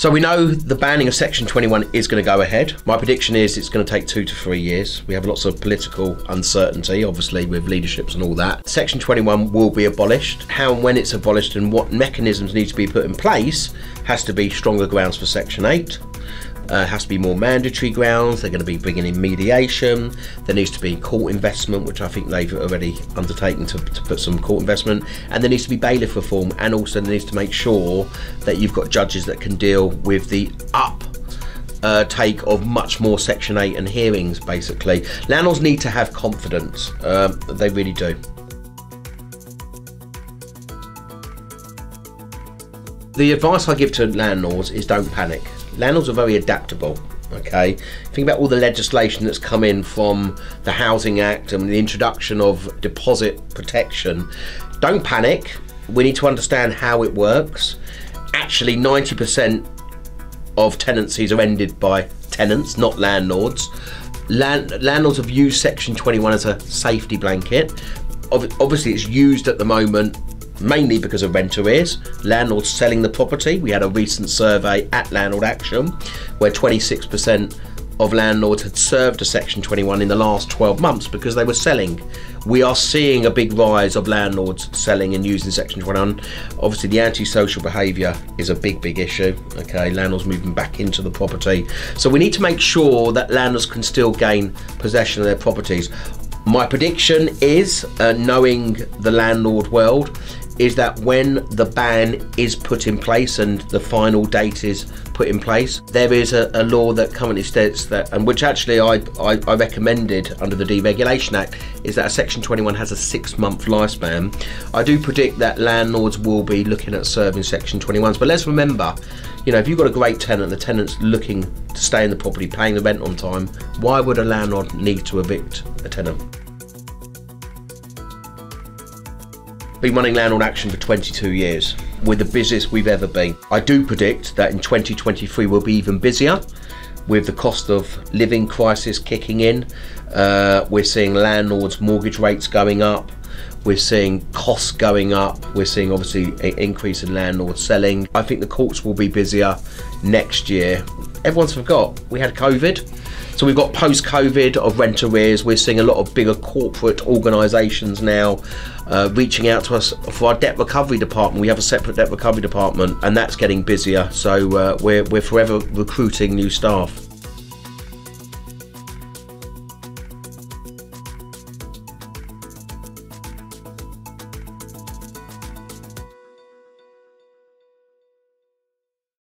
So we know the banning of Section 21 is going to go ahead. My prediction is it's going to take 2 to 3 years. We have lots of political uncertainty, obviously, with leaderships and all that. Section 21 will be abolished. How and when it's abolished and what mechanisms need to be put in place has to be stronger grounds for Section 8. Has to be more mandatory grounds. They're going to be bringing in mediation. There needs to be court investment, which I think they've already undertaken to put some court investment. And there needs to be bailiff reform, and also there needs to make sure that you've got judges that can deal with the uptake of much more Section 8 and hearings, basically. Landlords need to have confidence. They really do. The advice I give to landlords is don't panic. Landlords are very adaptable, okay? Think about all the legislation that's come in from the Housing Act and the introduction of deposit protection. Don't panic. We need to understand how it works. Actually, 90% of tenancies are ended by tenants, not landlords. Landlords have used Section 21 as a safety blanket. Obviously, it's used at the moment mainly because of rent arrears, landlords selling the property. We had a recent survey at Landlord Action where 26% of landlords had served a Section 21 in the last 12 months because they were selling. We are seeing a big rise of landlords selling and using Section 21. Obviously the antisocial behaviour is a big issue, okay? Landlords moving back into the property. So we need to make sure that landlords can still gain possession of their properties. My prediction is, knowing the landlord world, is that when the ban is put in place and the final date is put in place, there is a law that currently states that, and which actually I recommended under the Deregulation Act, is that a Section 21 has a 6-month lifespan. I do predict that landlords will be looking at serving Section 21s, but let's remember, you know, if you've got a great tenant, the tenant's looking to stay in the property, paying the rent on time, why would a landlord need to evict a tenant? Been running Landlord Action for 22 years. We're the busiest we've ever been. I do predict that in 2023 we'll be even busier with the cost of living crisis kicking in. We're seeing landlords' mortgage rates going up. We're seeing costs going up. We're seeing obviously an increase in landlords selling. I think the courts will be busier next year. Everyone's forgot we had COVID. So we've got post-COVID of rent arrears. We're seeing a lot of bigger corporate organisations now reaching out to us for our debt recovery department. We have a separate debt recovery department, and that's getting busier. So we're forever recruiting new staff.